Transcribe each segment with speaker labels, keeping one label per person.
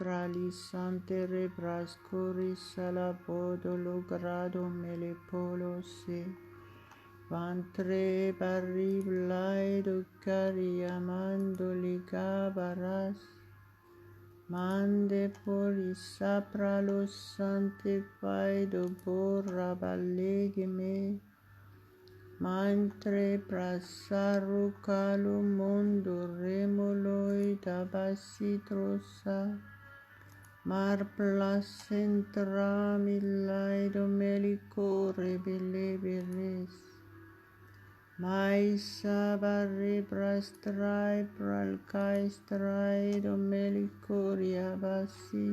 Speaker 1: pralis santere brascoris salabodo logrado melipolose ventre barriblai cariamando ligabaras mande polis sapralos santifai do borra ballegime mantre prasaru calu mondo remoloi dabasitrosa mar placentra millai domelico rebeleberes mai sabare prastrai pralcai strai domelico riabasi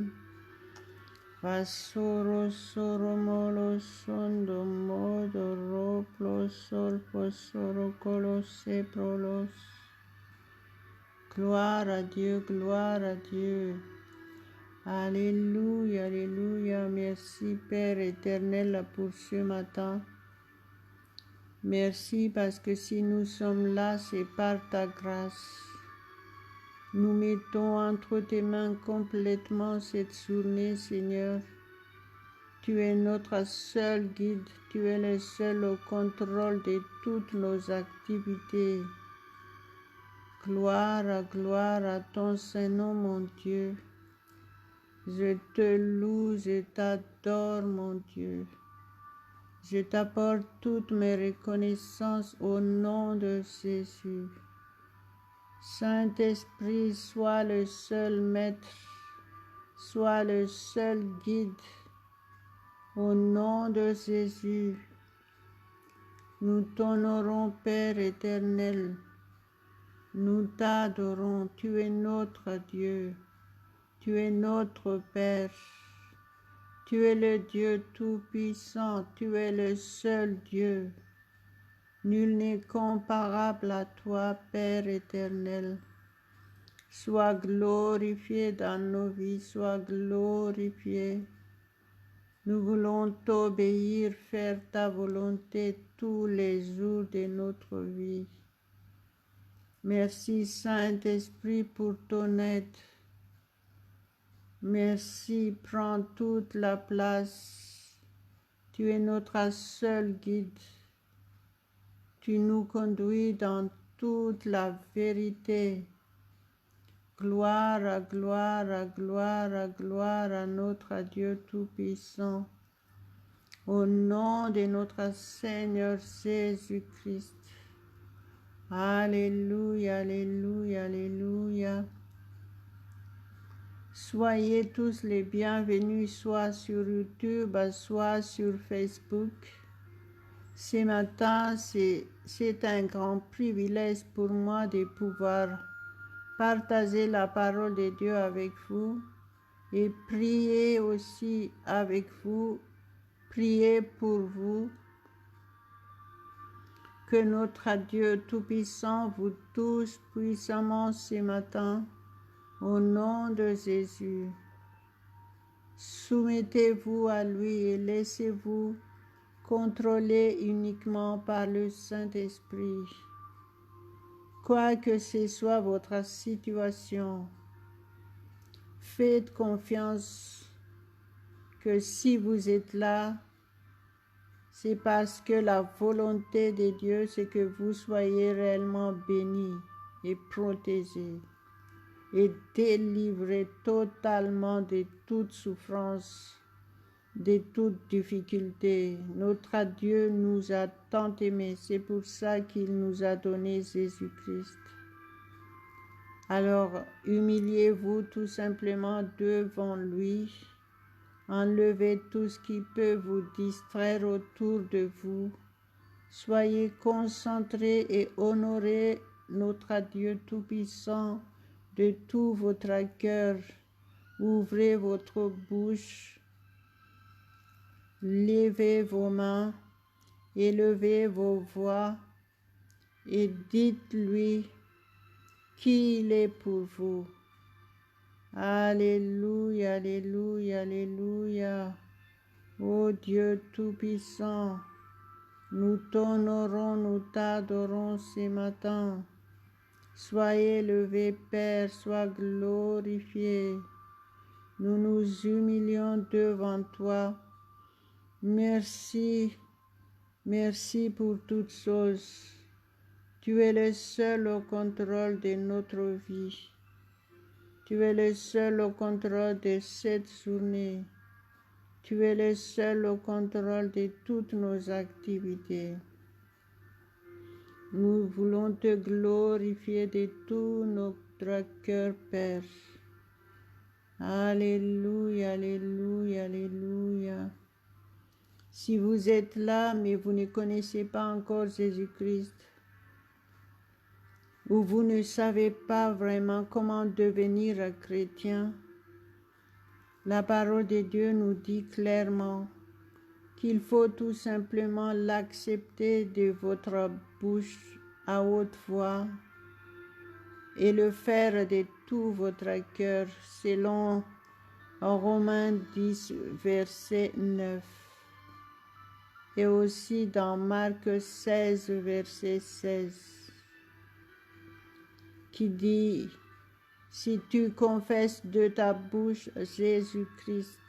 Speaker 1: Vasoro soro molo sondo modo roplo solpo soro colosse prolos. Gloire à Dieu, gloire à Dieu. Alléluia, alléluia. Merci Père éternel pour ce matin. Merci parce que si nous sommes là, c'est par ta grâce. Nous mettons entre tes mains complètement cette journée, Seigneur. Tu es notre seul guide, tu es le seul au contrôle de toutes nos activités. Gloire à ton Saint-Nom, mon Dieu. Je te loue, je t'adore, mon Dieu. Je t'apporte toutes mes reconnaissances au nom de Jésus. Saint-Esprit, sois le seul maître, sois le seul guide. Au nom de Jésus, nous t'honorons, Père éternel. Nous t'adorons. Tu es notre Dieu. Tu es notre Père. Tu es le Dieu Tout-Puissant. Tu es le seul Dieu. Nul n'est comparable à toi, Père éternel. Sois glorifié dans nos vies. Sois glorifié. Nous voulons t'obéir, faire ta volonté tous les jours de notre vie. Merci Saint-Esprit pour ton aide. Merci, prends toute la place. Tu es notre seul guide. Tu nous conduis dans toute la vérité. Gloire à notre Dieu Tout-Puissant. Au nom de notre Seigneur Jésus-Christ. Alléluia, alléluia, alléluia. Soyez tous les bienvenus, soit sur YouTube, soit sur Facebook. Ce matin, c'est un grand privilège pour moi de pouvoir partager la parole de Dieu avec vous et prier aussi avec vous, prier pour vous. Que notre Dieu Tout-Puissant vous touche puissamment ce matin, au nom de Jésus. Soumettez-vous à lui et laissez-vous contrôler uniquement par le Saint-Esprit. Quoi que ce soit votre situation, faites confiance que si vous êtes là, c'est parce que la volonté de Dieu, c'est que vous soyez réellement bénis et protégés et délivrés totalement de toute souffrance, de toute difficulté. Notre Dieu nous a tant aimés, c'est pour ça qu'il nous a donné Jésus-Christ. Alors, humiliez-vous tout simplement devant lui. Enlevez tout ce qui peut vous distraire autour de vous. Soyez concentrés et honorez notre Dieu Tout-Puissant de tout votre cœur. Ouvrez votre bouche, levez vos mains, élevez vos voix et dites-lui qui il est pour vous. Alléluia, alléluia, alléluia. Ô Dieu Tout-Puissant, nous t'honorons, nous t'adorons ce matin. Sois élevé, Père, sois glorifié. Nous nous humilions devant toi. Merci, merci pour toutes choses. Tu es le seul au contrôle de notre vie. Tu es le seul au contrôle de cette journée. Tu es le seul au contrôle de toutes nos activités. Nous voulons te glorifier de tout notre cœur, Père. Alléluia, alléluia, alléluia. Si vous êtes là, mais vous ne connaissez pas encore Jésus-Christ, ou vous ne savez pas vraiment comment devenir un chrétien, la parole de Dieu nous dit clairement qu'il faut tout simplement l'accepter de votre bouche à haute voix et le faire de tout votre cœur, selon Romains 10, verset 9. Et aussi dans Marc 16, verset 16, qui dit, si tu confesses de ta bouche Jésus-Christ,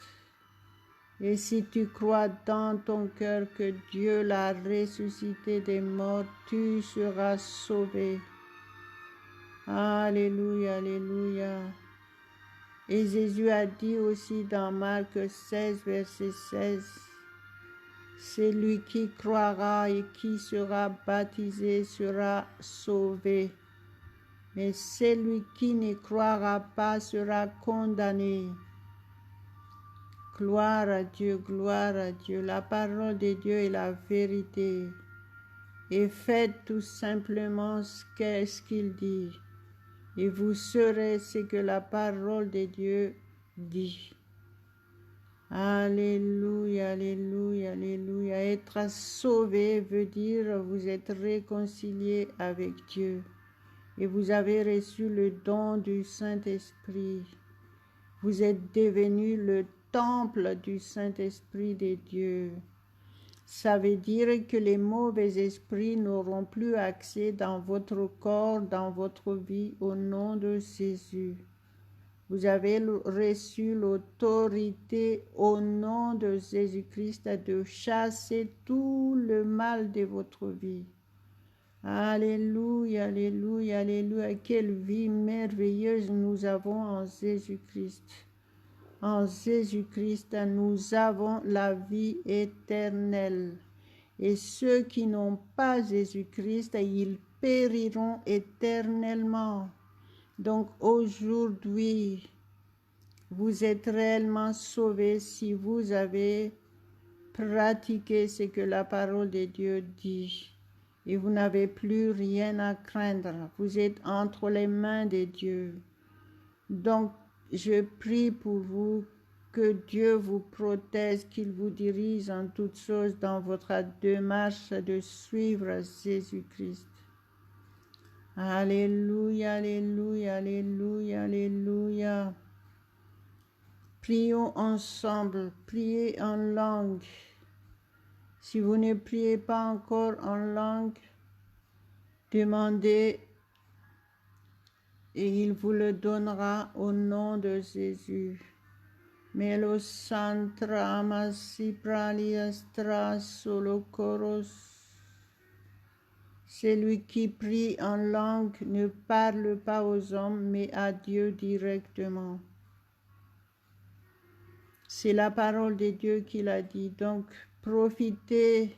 Speaker 1: et si tu crois dans ton cœur que Dieu l'a ressuscité des morts, tu seras sauvé. Alléluia, alléluia. Et Jésus a dit aussi dans Marc 16, verset 16, celui qui croira et qui sera baptisé sera sauvé, mais celui qui ne croira pas sera condamné. Gloire à Dieu, gloire à Dieu. La parole de Dieu est la vérité. Et faites tout simplement ce qu'il dit. Et vous saurez ce que la parole de Dieu dit. Alléluia, alléluia, alléluia. Être sauvé veut dire vous êtes réconcilié avec Dieu. Et vous avez reçu le don du Saint-Esprit. Vous êtes devenu le temple du Saint-Esprit de Dieu. Ça veut dire que les mauvais esprits n'auront plus accès dans votre corps, dans votre vie, au nom de Jésus. Vous avez reçu l'autorité au nom de Jésus-Christ de chasser tout le mal de votre vie. Alléluia, alléluia, alléluia. Quelle vie merveilleuse nous avons en Jésus-Christ. En Jésus-Christ, nous avons la vie éternelle. Et ceux qui n'ont pas Jésus-Christ, ils périront éternellement. Donc aujourd'hui, vous êtes réellement sauvés si vous avez pratiqué ce que la parole de Dieu dit. Et vous n'avez plus rien à craindre. Vous êtes entre les mains de Dieu. Donc, je prie pour vous que Dieu vous protège, qu'il vous dirige en toutes choses dans votre démarche de suivre Jésus-Christ. Alléluia, alléluia, alléluia, alléluia. Prions ensemble, priez en langue. Si vous ne priez pas encore en langue, demandez et il vous le donnera au nom de Jésus. Melo santra amasi praliastra solo coros. Celui qui prie en langue ne parle pas aux hommes, mais à Dieu directement. C'est la parole de Dieu qui l'a dit. Donc, profitez,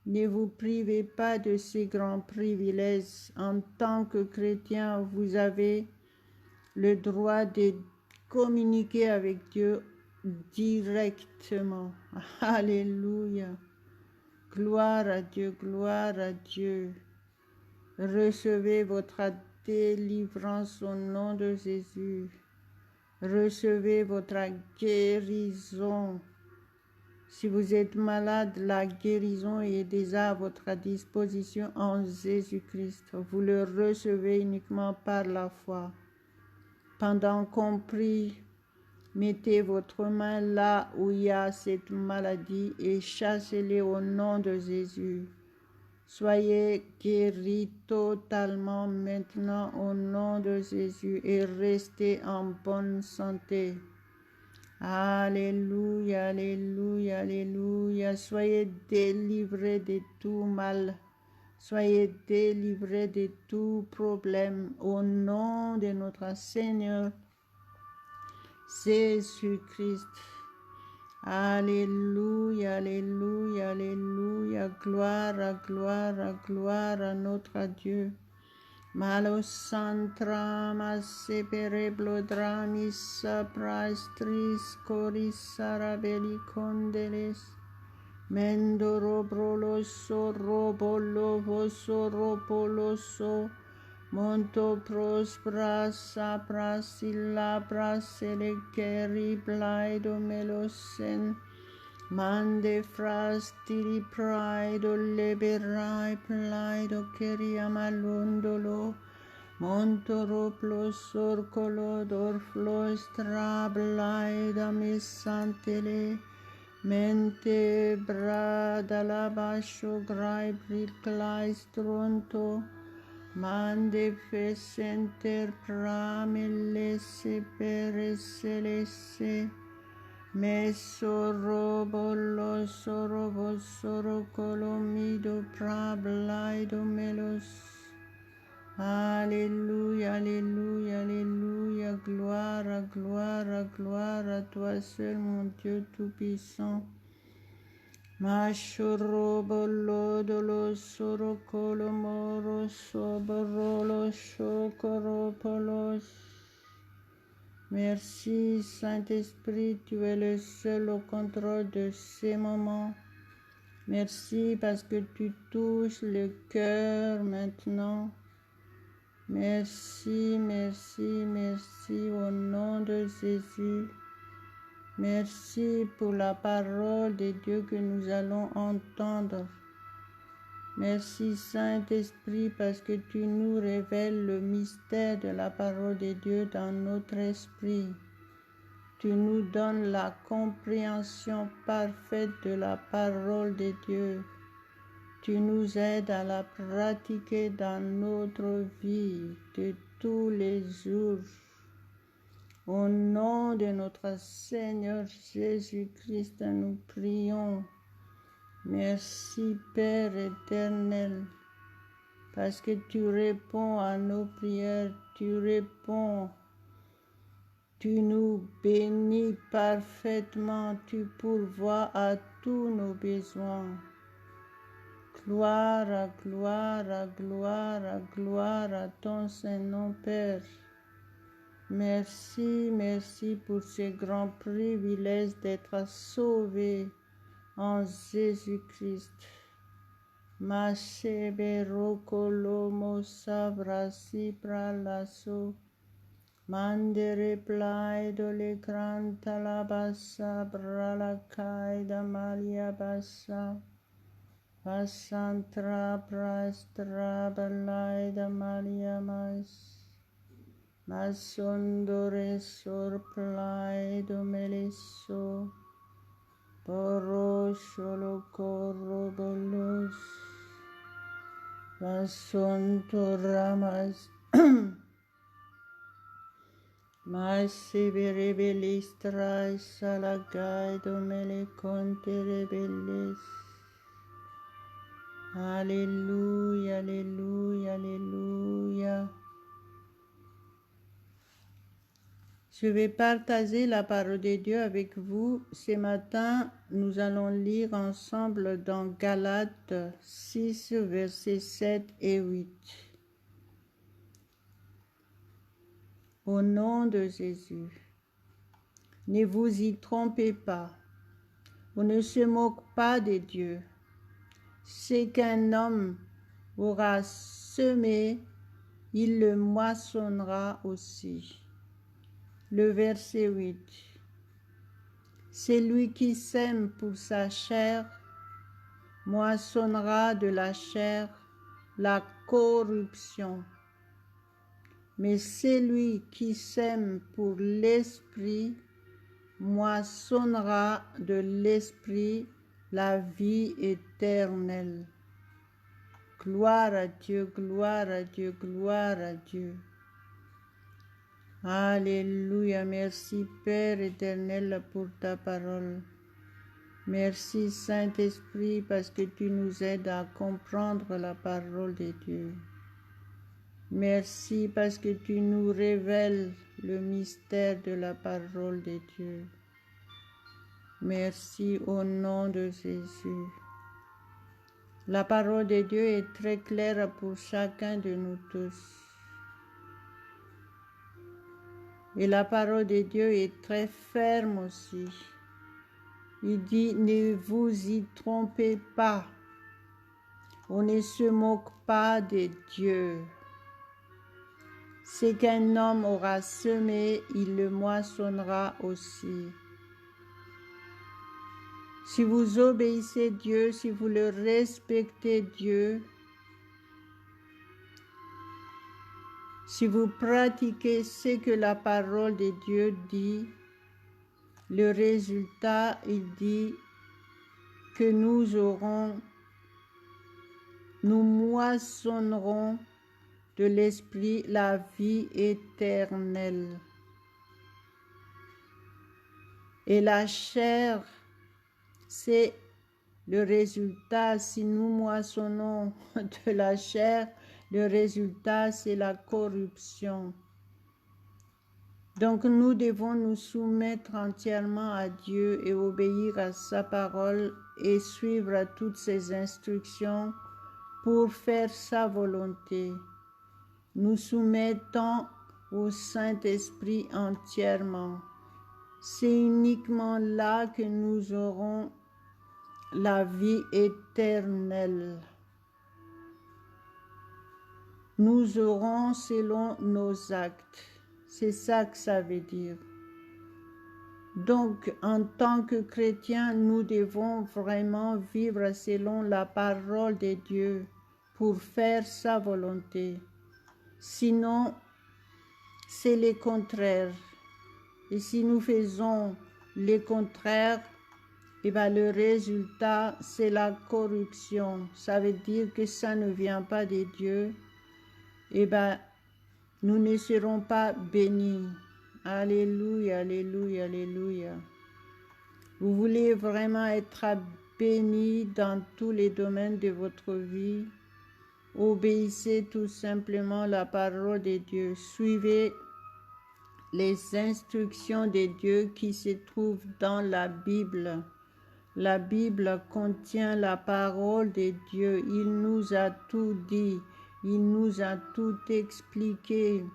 Speaker 1: ne vous privez pas de ces grands privilèges. En tant que chrétien, vous avez le droit de communiquer avec Dieu directement. Alléluia. Gloire à Dieu, gloire à Dieu. Recevez votre délivrance au nom de Jésus. Recevez votre guérison. Si vous êtes malade, la guérison est déjà à votre disposition en Jésus-Christ. Vous le recevez uniquement par la foi. Pendant qu'on prie, mettez votre main là où il y a cette maladie et chassez-les au nom de Jésus. Soyez guéris totalement maintenant au nom de Jésus et restez en bonne santé. Alléluia, alléluia, alléluia. Soyez délivrés de tout mal. Soyez délivrés de tout problème. Au nom de notre Seigneur Jésus-Christ. Alléluia, alléluia, alléluia. Gloire, gloire, gloire à notre Dieu. Malo santra masse pereblodramis praestris coris sarabeli condeles. Mendoro broloso robolo voso roboloso. Monto prospras apras illabras eleceri blaido melosen. Mande fras tiri praido liberai plaido keria malundolo. Montoro plosor colodor flostra blaida missantele. Mente brada la basho grai briclai stronto. Mande fecenter pramilese pereselese. Meso robolo soro vosoro colomido prablaido melos. Alléluia, alléluia, alléluia, gloire, gloire, gloire à toi seul, mon Dieu Tout-Puissant. Mashurobolo dolo soro colomoro soborolo chocoropolos. Merci Saint-Esprit, tu es le seul au contrôle de ces moments. Merci parce que tu touches le cœur maintenant. Merci, merci, merci au nom de Jésus. Merci pour la parole de Dieu que nous allons entendre. Merci Saint-Esprit parce que tu nous révèles le mystère de la parole de Dieu dans notre esprit. Tu nous donnes la compréhension parfaite de la parole de Dieu. Tu nous aides à la pratiquer dans notre vie de tous les jours. Au nom de notre Seigneur Jésus-Christ, nous prions. Merci Père éternel, parce que tu réponds à nos prières, tu réponds, tu nous bénis parfaitement, tu pourvois à tous nos besoins. Gloire, gloire, gloire, gloire à ton Saint-Nom, Père. Merci, merci pour ce grand privilège d'être sauvé en Jésus-Christ. Masebero kolomo sabrasi pralaso. Mandere plaido le granta la bassa bralakai da malia bassa. Vasantra prastra balai da malia mas. Masondore sorplaido melisso. Porosciolo corrobolos, vasonto ramas, massi berebelis trai salagaido mele conte rebelles. Alléluia, alléluia, alléluia. Je vais partager la parole de Dieu avec vous. Ce matin, nous allons lire ensemble dans Galates 6, versets 7 et 8. Au nom de Jésus, ne vous y trompez pas. On ne se moque pas de Dieu. Ce qu'un homme aura semé, il le moissonnera aussi. Le verset 8. Celui qui sème pour sa chair moissonnera de la chair la corruption. Mais celui qui sème pour l'esprit moissonnera de l'esprit la vie éternelle. Gloire à Dieu, gloire à Dieu, gloire à Dieu. Alléluia. Merci Père éternel pour ta parole. Merci Saint-Esprit parce que tu nous aides à comprendre la parole de Dieu. Merci parce que tu nous révèles le mystère de la parole de Dieu. Merci au nom de Jésus. La parole de Dieu est très claire pour chacun de nous tous. Et la parole de Dieu est très ferme aussi. Il dit, ne vous y trompez pas. On ne se moque pas de Dieu. Ce qu'un homme aura semé, il le moissonnera aussi. Si vous obéissez Dieu, si vous le respectez Dieu, si vous pratiquez ce que la parole de Dieu dit, le résultat, il dit que nous moissonnerons de l'esprit la vie éternelle. Et la chair, c'est le résultat. Si nous moissonnons de la chair, le résultat, c'est la corruption. Donc nous devons nous soumettre entièrement à Dieu et obéir à sa parole et suivre toutes ses instructions pour faire sa volonté. Nous soumettons au Saint-Esprit entièrement. C'est uniquement là que nous aurons la vie éternelle. Nous aurons selon nos actes. C'est ça que ça veut dire. Donc, en tant que chrétiens, nous devons vraiment vivre selon la parole de Dieu pour faire sa volonté. Sinon, c'est le contraire. Et si nous faisons le contraire, eh bien, le résultat, c'est la corruption. Ça veut dire que ça ne vient pas de Dieu. Eh bien, nous ne serons pas bénis. Alléluia, alléluia, alléluia. Vous voulez vraiment être bénis dans tous les domaines de votre vie? Obéissez tout simplement la parole de Dieu. Suivez les instructions de Dieu qui se trouvent dans la Bible. La Bible contient la parole de Dieu. Il nous a tout dit. Il nous a tout expliqué.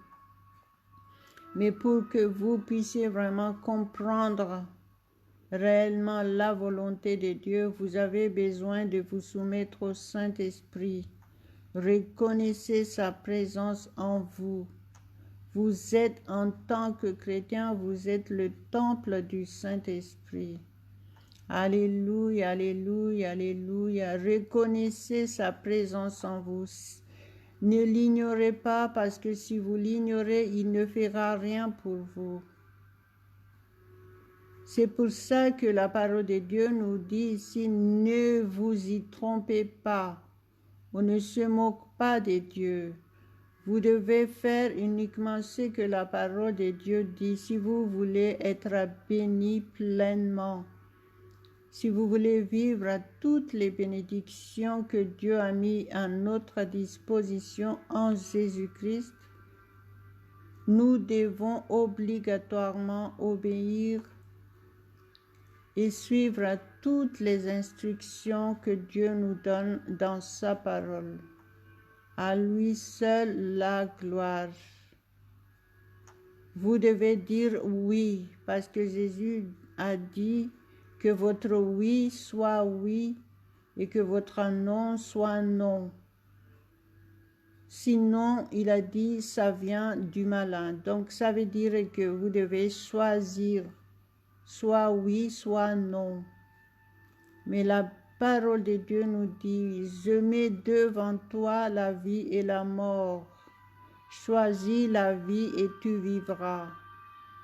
Speaker 1: Mais pour que vous puissiez vraiment comprendre réellement la volonté de Dieu, vous avez besoin de vous soumettre au Saint-Esprit. Reconnaissez sa présence en vous. Vous êtes, en tant que chrétien, vous êtes le temple du Saint-Esprit. Alléluia, alléluia, alléluia. Reconnaissez sa présence en vous. Ne l'ignorez pas, parce que si vous l'ignorez, il ne fera rien pour vous. C'est pour ça que la parole de Dieu nous dit ici, ne vous y trompez pas. On ne se moque pas de Dieu. Vous devez faire uniquement ce que la parole de Dieu dit si vous voulez être béni pleinement. Si vous voulez vivre à toutes les bénédictions que Dieu a mis à notre disposition en Jésus-Christ, nous devons obligatoirement obéir et suivre à toutes les instructions que Dieu nous donne dans sa parole. À lui seul la gloire. Vous devez dire oui, parce que Jésus a dit que votre oui soit oui et que votre non soit non. Sinon, il a dit, ça vient du malin. Donc, ça veut dire que vous devez choisir, soit oui, soit non. Mais la parole de Dieu nous dit, je mets devant toi la vie et la mort. Choisis la vie et tu vivras.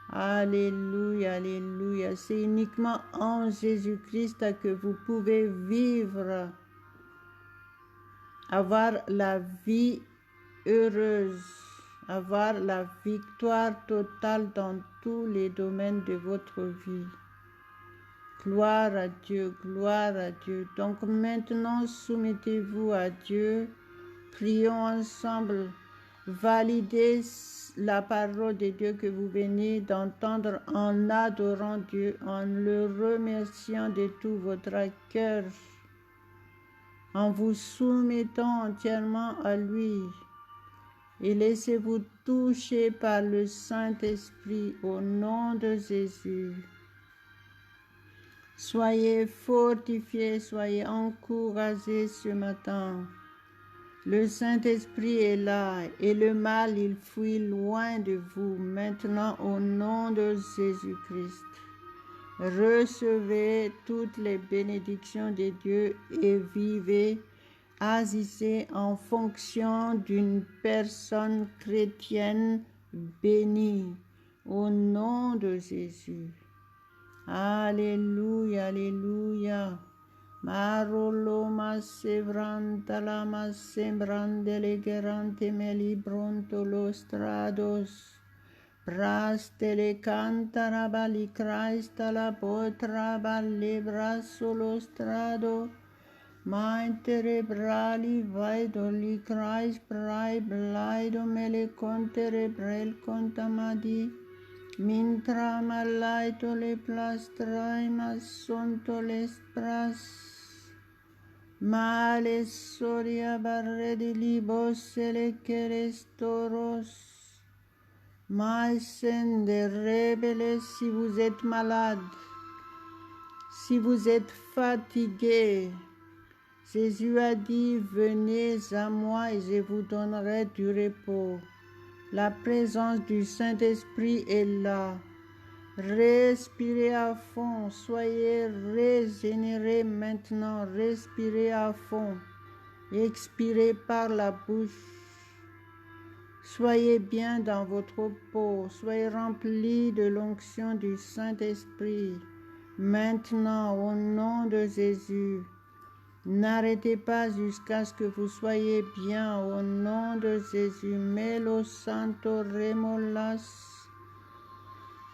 Speaker 1: Alléluia, alléluia. C'est uniquement en Jésus-Christ que vous pouvez vivre, avoir la vie heureuse. avoir la victoire totale dans tous les domaines de votre vie. Gloire à Dieu, gloire à Dieu. Donc maintenant, soumettez-vous à Dieu. Prions ensemble. Validez la parole de Dieu que vous venez d'entendre en adorant Dieu, en le remerciant de tout votre cœur, en vous soumettant entièrement à lui. Et laissez-vous toucher par le Saint-Esprit au nom de Jésus. Soyez fortifiés, soyez encouragés ce matin. Le Saint-Esprit est là et le mal, il fuit loin de vous maintenant au nom de Jésus-Christ. Recevez toutes les bénédictions de Dieu et vivez, agissez en fonction d'une personne chrétienne bénie au nom de Jésus. Alléluia, alléluia. Marolo masevranta la masembrandele gerante me libronto los strados. Prastele cantara bali Christa la potra balle brasso lo strado. Maintere brali vaido li Christ brai blaido me le contere brel contamadi. Mintra malaito le plastrai masonto les pras. Male soria barre de libos le toros. Maïsen de rebelles si vous êtes malade, si vous êtes fatigué. Jésus a dit, venez à moi et je vous donnerai du repos. La présence du Saint-Esprit est là. Respirez à fond, soyez régénérés maintenant, respirez à fond, expirez par la bouche. Soyez bien dans votre peau, soyez remplis de l'onction du Saint-Esprit. Maintenant, au nom de Jésus, n'arrêtez pas jusqu'à ce que vous soyez bien, au nom de Jésus. Melo santo remolas.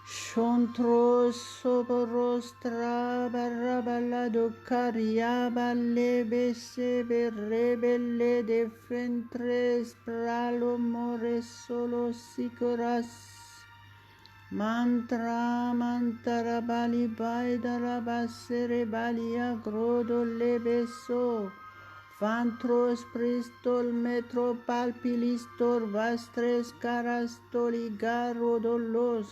Speaker 1: Chontros soboros trabarrabalado cariaba lebe sebe rebelle de fentres pralo more solo sicoras. Mantra mantara bali baidara basere balia grodo lebeso. Vantros pristol metro palpilistor vastres carastoligar odolos.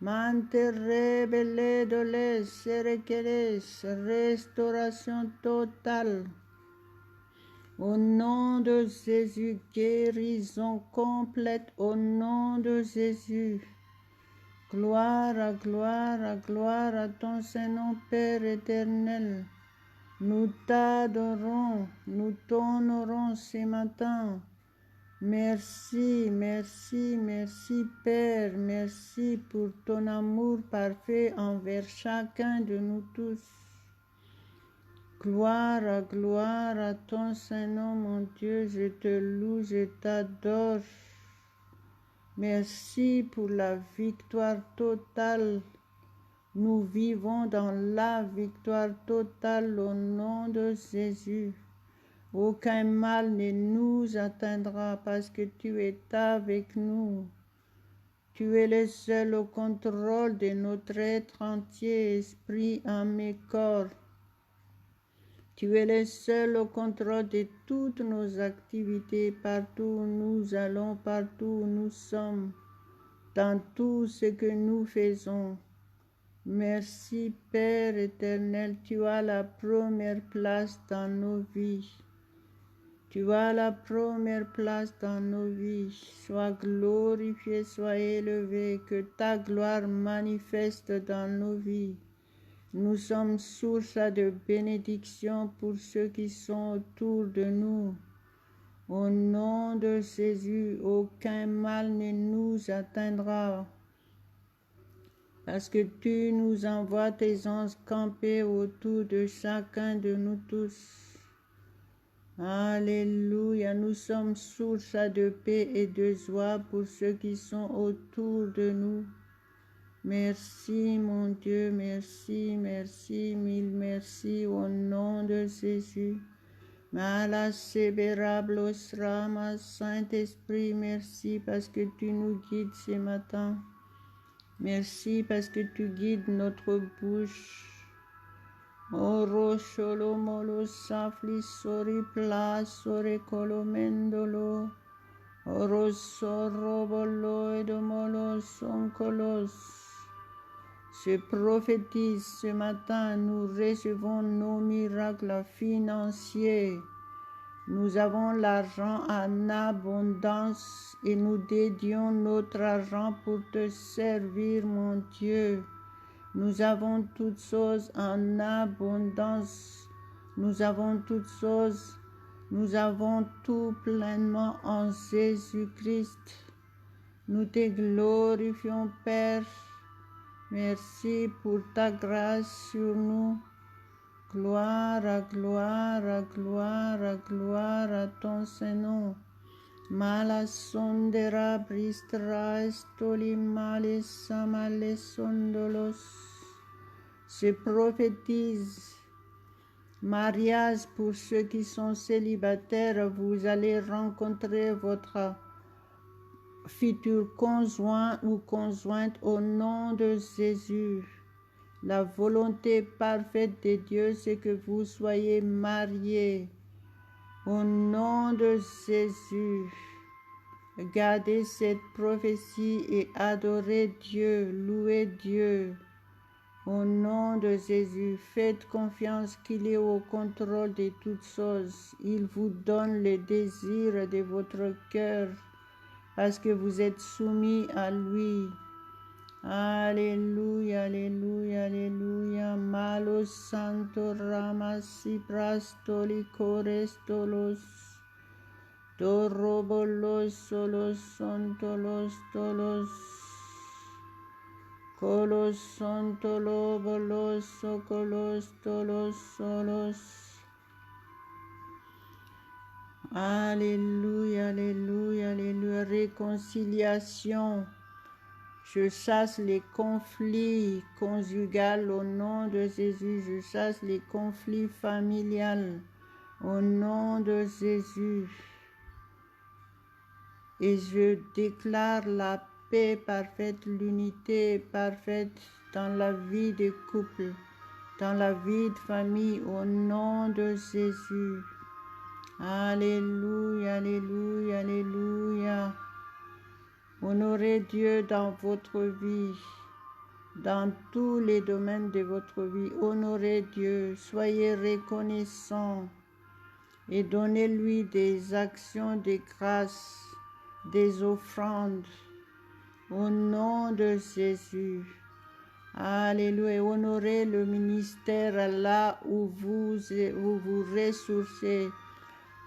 Speaker 1: Mante rebelle doles serequeles, restauration totale. Au nom de Jésus, guérison complète au nom de Jésus. Gloire à ton Saint-Nom, Père éternel. Nous t'adorons, nous t'honorons ce matin. Merci, merci, merci Père, merci pour ton amour parfait envers chacun de nous tous. Gloire à ton Saint-Nom, mon Dieu, je te loue, je t'adore. Merci pour la victoire totale. Nous vivons dans la victoire totale au nom de Jésus. Aucun mal ne nous atteindra parce que tu es avec nous. Tu es le seul au contrôle de notre être entier, esprit, âme et corps. Tu es le seul au contrôle de toutes nos activités, partout où nous allons, partout où nous sommes, dans tout ce que nous faisons. Merci Père éternel, tu as la première place dans nos vies. Tu as la première place dans nos vies. Sois glorifié, sois élevé, que ta gloire manifeste dans nos vies. Nous sommes source de bénédiction pour ceux qui sont autour de nous. Au nom de Jésus, aucun mal ne nous atteindra. Parce que tu nous envoies tes anges camper autour de chacun de nous tous. Alléluia, nous sommes source de paix et de joie pour ceux qui sont autour de nous. Merci mon Dieu, merci, merci, mille merci au nom de Jésus. Malaséberable Rama, Saint-Esprit, merci parce que tu nous guides ce matin. Merci parce que tu guides notre bouche. Oro sholomolo safli sori pla sori kolomendolo. Oro sorobolo edomolo sonkolos. Je prophétise ce matin, nous recevons nos miracles financiers. Nous avons l'argent en abondance et nous dédions notre argent pour te servir, mon Dieu. Nous avons toutes choses en abondance. Nous avons toutes choses. Nous avons tout pleinement en Jésus-Christ. Nous te glorifions, Père. Merci pour ta grâce sur nous. Gloire, gloire, gloire, gloire à ton Saint-Nom. Malasondera bristra estoli male samale sondolos. Je prophétise mariage pour ceux qui sont célibataires. Vous allez rencontrer votre futur conjoint ou conjointe au nom de Jésus. La volonté parfaite de Dieu, c'est que vous soyez mariés. Au nom de Jésus, gardez cette prophétie et adorez Dieu, louez Dieu. Au nom de Jésus, faites confiance qu'il est au contrôle de toutes choses. Il vous donne le désir de votre cœur parce que vous êtes soumis à lui. Alléluia, alléluia, alléluia. Malo santo ramasi prastoli corestolos. Torobolos solos sontolos tolos. Colos sontolobolos socolos tolos solos. Alléluia, alléluia, alléluia. Réconciliation. Je chasse les conflits conjugaux au nom de Jésus. Je chasse les conflits familiaux au nom de Jésus. Et je déclare la paix parfaite, l'unité parfaite dans la vie des couples, dans la vie de famille au nom de Jésus. Alléluia, alléluia, alléluia. Honorez Dieu dans votre vie, dans tous les domaines de votre vie. Honorez Dieu, soyez reconnaissants et donnez-lui des actions de grâce, des offrandes au nom de Jésus. Alléluia. Honorez le ministère là où vous ressourcez.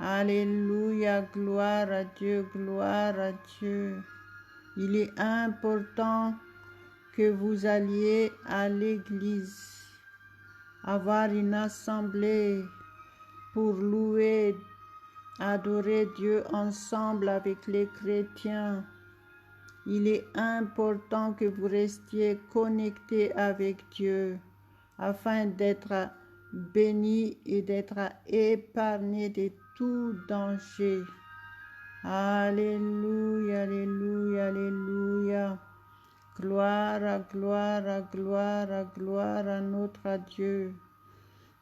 Speaker 1: Alléluia. Gloire à Dieu, gloire à Dieu. Il est important que vous alliez à l'église, avoir une assemblée pour louer, adorer Dieu ensemble avec les chrétiens. Il est important que vous restiez connectés avec Dieu afin d'être bénis et d'être épargnés de tout danger. Alléluia, alléluia, alléluia. Gloire, gloire, gloire, gloire à notre Dieu.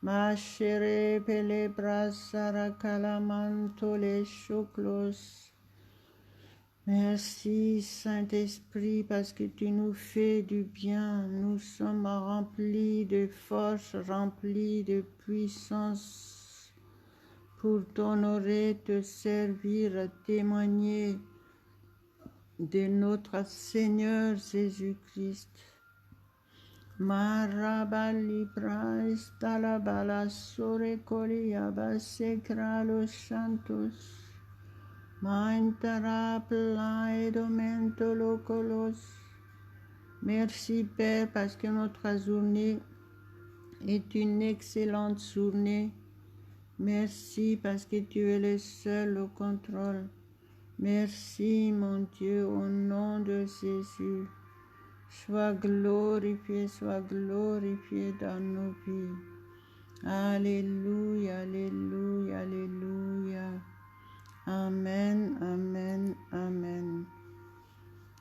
Speaker 1: Ma chère pelebra saracalamanto les choclos. Merci Saint-Esprit parce que tu nous fais du bien. Nous sommes remplis de force, remplis de puissance pour t'honorer, te servir, témoigner de notre Seigneur Jésus-Christ. Marabali praista la bala sore coliaba secralo santos. Maintara plaedomento locolos. Merci Père parce que notre journée est une excellente journée. Merci parce que tu es le seul au contrôle. Merci mon Dieu, au nom de Jésus. Sois glorifié dans nos vies. Alléluia, alléluia, alléluia. Amen, amen, amen.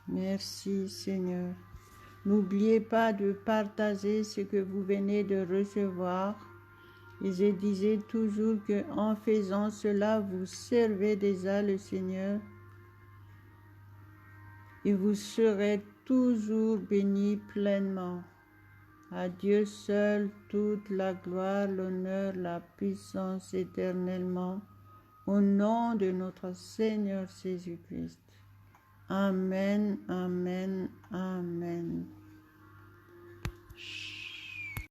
Speaker 1: Merci Seigneur. N'oubliez pas de partager ce que vous venez de recevoir. Et je disais toujours qu'en faisant cela, vous servez déjà le Seigneur. Et vous serez toujours bénis pleinement. À Dieu seul toute la gloire, l'honneur, la puissance éternellement. Au nom de notre Seigneur Jésus-Christ. Amen, amen, amen.